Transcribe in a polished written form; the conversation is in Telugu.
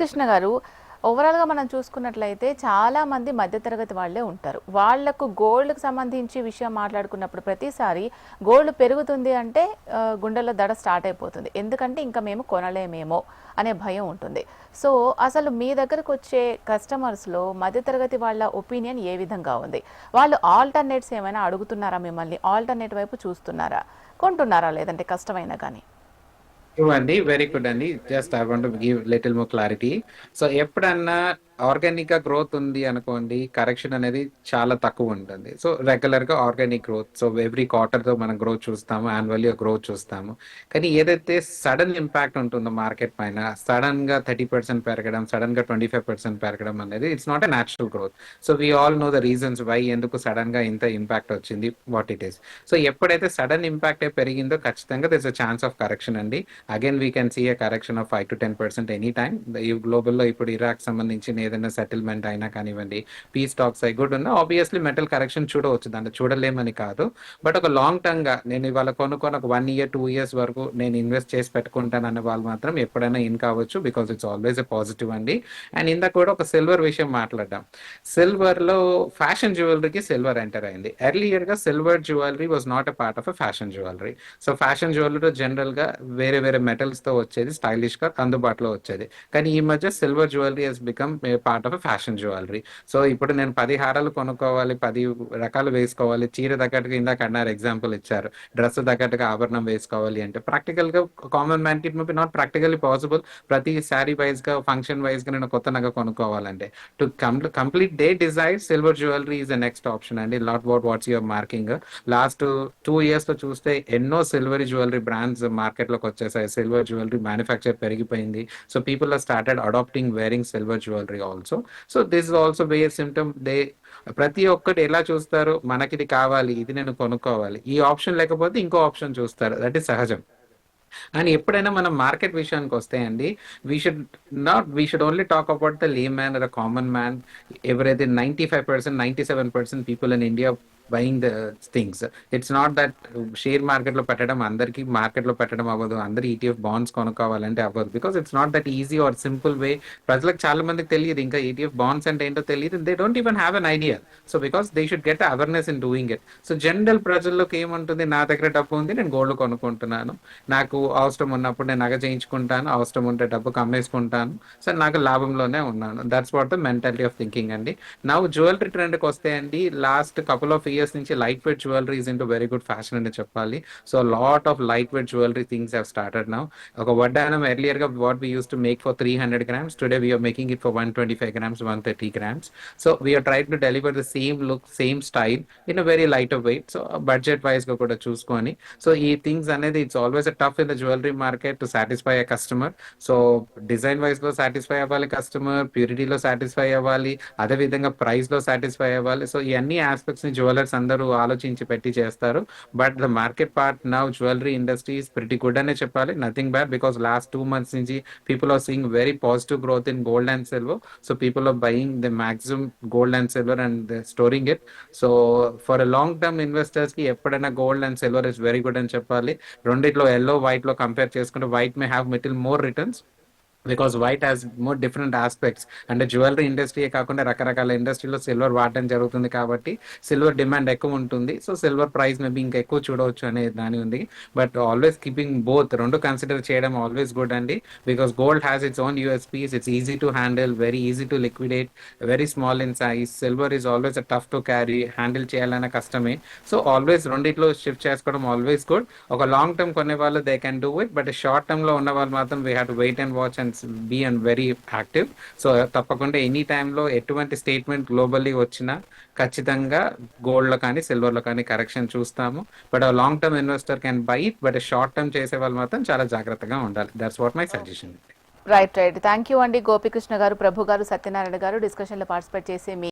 కృష్ణ గారు, ఓవరాల్‌గా మనం చూసుకున్నట్లయితే చాలా మంది మధ్యతరగతి వాళ్ళే ఉంటారు. వాళ్లకు గోల్డ్‌కి సంబంధించి విషయం మాట్లాడుకున్నప్పుడు ప్రతిసారి గోల్డ్ పెరుగుతుంది అంటే గుండెల్లో దడ స్టార్ట్ అయిపోతుంది. ఎందుకంటే ఇంకా మేము కొనలేమేమో అనే భయం ఉంటుంది. సో అసలు మీ దగ్గరకు వచ్చే కస్టమర్స్‌లో మధ్యతరగతి వాళ్ళ ఒపీనియన్ ఏ విధంగా ఉంది? వాళ్ళు ఆల్టర్‌నేట్స్ ఏమైనా అడుగుతున్నారా మిమ్మల్ని? ఆల్టర్‌నేట్ వైపు చూస్తున్నారా? కొంటున్నారా లేదంటే కష్టమైనా గానీ? ట్రూ అండి. వెరీ గుడ్ అండి. Just I want to give little more clarity. So ఎప్పుడన్నా ఆర్గానిక్ గా గ్రోత్ ఉంది అనుకోండి, కరెక్షన్ అనేది చాలా తక్కువ ఉంటుంది. సో రెగ్యులర్ గా organic growth, so every quarter తో మనం గ్రోత్ చూస్తాము, యాన్యువల్లీ గ్రోత్ చూస్తాము. కానీ ఏదైతే సడన్ ఇంపాక్ట్ ఉంటుందో మార్కెట్ పైన, సడన్ గా 30% పెరగడం, సడన్ గా 25% పెరగడం అనేది it's not a natural growth. So we all know the reasons why ఎందుకు సడన్ గా ఇంత ఇంపాక్ట్ వచ్చింది, వాట్ ఇట్ ఈస్. సో ఎప్పుడైతే సడన్ ఇంపాక్ట్ పెరిగిందో ఖచ్చితంగా this a chance of correction అండి. Again we can see a correction of 5 to 10% any time. ఈ గ్లోబల్ లో ఇప్పుడు ఇరాక్ సంబంధించిన ఏదైనా సెటిల్మెంట్ అయినా కానివ్వండి, పీస్ టాక్స్ అయి కూడా ఉన్నా ఆబ్వియస్లీ మెటల్ కరెక్షన్ చూడవచ్చు, దాంట్లో చూడలేమని కాదు. బట్ ఒక లాంగ్ టర్మ్ గా నేను ఇవాళ కొనుక్కొని ఒక 1 year 2 years వరకు నేను ఇన్వెస్ట్ చేసి పెట్టుకుంటాను అనే వాళ్ళు మాత్రం ఎప్పుడైనా ఇన్ కావచ్చు, because it's always a positive అండి. అండ్ ఇందాక కూడా ఒక సిల్వర్ విషయం మాట్లాడడం. సిల్వర్ లో ఫ్యాషన్ జ్యువెలరీకి సిల్వర్ ఎంటర్ అయింది. ఎర్లియర్ గా silver jewellery was not a part of a fashion jewellery. So fashion jewellery general గా వేరే వేరే మెటల్స్ తో వచ్చేది, స్టైలిష్ గా అందుబాటులో వచ్చేది. కానీ ఈ మధ్య silver jewellery has become a part of fashion jewellery. So ఇప్పుడు నేను 10 హారాలు కొనుక్కోవాలి, 10 రకాలు వేసుకోవాలి, చీర తగ్గట్టుగా ఇందాక అన్నారు ఎగ్జాంపుల్ ఇచ్చారు, డ్రెస్ తగ్గట్టుగా ఆభరణం వేసుకోవాలి అంటే ప్రాక్టికల్ గా కామన్ మ్యాన్ కి it may be not practically possible. ప్రతి శారీ వైజ్ గా, ఫంక్షన్ వైజ్ గా నేను కొత్త నగ కొనుక్కోవాలంటే to complete the desire silver jewellery is the next option అండి. Not what's your marking. Last 2 years లో చూస్తే ఎన్నో సిల్వర్ జ్యువెలరీ బ్రాండ్స్ మార్కెట్ లోకి వచ్చేసాయి. సిల్వర్ జ్యువెలరీ మ్యానుఫ్యాక్చర్ పెరిగిపోయింది. So people are started adapting wearing silver jewellery also. So this is also way symptom. ప్రతి ఒక్కటి ఎలా చూస్తారు, మనకి ఇది కావాలి, ఇది నేను కొనుక్కోవాలి, ఈ ఆప్షన్ లేకపోతే ఇంకో ఆప్షన్ చూస్తారు, దట్ ఈస్ సహజం. అండ్ ఎప్పుడైనా మనం మార్కెట్ విషయానికి వస్తే అండి, we should only talk about the లే మ్యాన్ ఆర్ కామన్ మ్యాన్. ఎవరైతే 95% 97% people in India buying the things. It's not that share market లో పెట్టడం అందరికి మార్కెట్ లో పెట్టడం అవ్వదు, అందరు ఈటీఎఫ్ బాండ్స్ కొనుక్కోవాలంటే అవ్వదు, because it's not that easy or simple way. ప్రజలకు చాలా మందికి తెలియదు ఇంకా ఈటీఎఫ్ బాండ్స్ అంటే ఏంటో తెలియదు. They don't even have an idea. So because they should get awareness in doing it. So general ప్రజల్లోకి ఏముంటుంది, నా దగ్గర డబ్బు ఉంది, నేను గోల్డ్ కొనుక్కుంటున్నాను, నాకు అవసరం ఉన్నప్పుడు నేను నగ చేయించుకుంటాను, అవసరం ఉంటే డబ్బు కమ్మేసుకుంటాను, సో నాకు లాభంలోనే ఉన్నాను. That's what the mentality of thinking అండి. నా జ్యువెలరీ ట్రెండ్కి వస్తే అండి, లాస్ట్ కపుల్ ఆఫ్ ఇయర్స్ నుంచి light weight jewellery is into very good fashion అని చెప్పాలి. So lot of light weight jewellery things have started now. ఒక వడ్డానం ఎర్లియర్ గా what we use to make for 300 grams, today we're making it for 125 grams, 130 grams. So we're try to deliver the same look, same style in a very light of weight. So budget wise గా కూడా చూసుకొని, సో ఈ థింగ్స్ అనేది it's always tough in the jewellery market to satisfy a customer. So design wise లో సాటిస్ఫై అవ్వాలి కస్టమర్, ప్యూరిటీలో సాటిస్ఫై అవ్వాలి, అదే విధంగా ప్రైస్ లో సాటిస్ఫై అవ్వాలి. సో ఈ అన్ని ఆస్పెక్ట్స్ ని జ్యువెలర్స్ అందరూ ఆలోచించి పెట్టి చేస్తారు. But the market part now jewellery industry is pretty good అనే చెప్పాలి, nothing bad, because last 2 months నుంచి people are seeing very positive growth in gold and silver. So people are buying the maximum gold and silver and storing it. So for long term investors కి ఎప్పుడైనా gold and silver is very good అని చెప్పాలి. రెండిట్లో ఎల్లో వైట్ లో కంపేర్ చేసుకుంటే white may have little more returns, because white has more different aspects. అంటే జ్యువెలరీ ఇండస్ట్రీ కాకుండా రకరకాల ఇండస్ట్రీలో సిల్వర్ వాడటం జరుగుతుంది కాబట్టి సిల్వర్ డిమాండ్ ఎక్కువ ఉంటుంది. సో సిల్వర్ ప్రైస్ మేబీ ఇంకా ఎక్కువ చూడవచ్చు అనే దాని ఉంది. బట్ ఆల్వేస్ కీపింగ్ బోత్, రెండు కన్సిడర్ చేయడం ఆల్వేస్ గుడ్ అండి. Because gold has its own USPs, it's easy to handle, very easy to liquidate, very small in size. Silver is always tough to carry, handle చేయాలన్న కష్టమే. సో ఆల్వేస్ రెండిట్లో షిఫ్ట్ చేసుకోవడం ఆల్వేస్ గుడ్. ఒక లాంగ్ టర్మ్ కొనే వాళ్ళు they can do it, but short term లో ఉన్న వాళ్ళు మాత్రం we have to wait and watch and be and very active. So తప్పకుండా ఎనీ టైంలో ఎటువంటి స్టేట్మెంట్ గ్లోబల్లీ వచ్చినా ఖచ్చితంగా గోల్డ్ లో కానీ సిల్వర్ లో కానీ కరెక్షన్ చూస్తాము. But long term investor can buy it, but short term చేసే వాళ్ళు మాత్రం చాలా జాగ్రత్తగా ఉండాలి. That's what my suggestion. Right. Thank you అండి గోపికృష్ణ గారు, ప్రభు గారు, సత్యనారాయణ గారు డిస్కషన్ లో పార్టిసిపేట్ చేసి మీ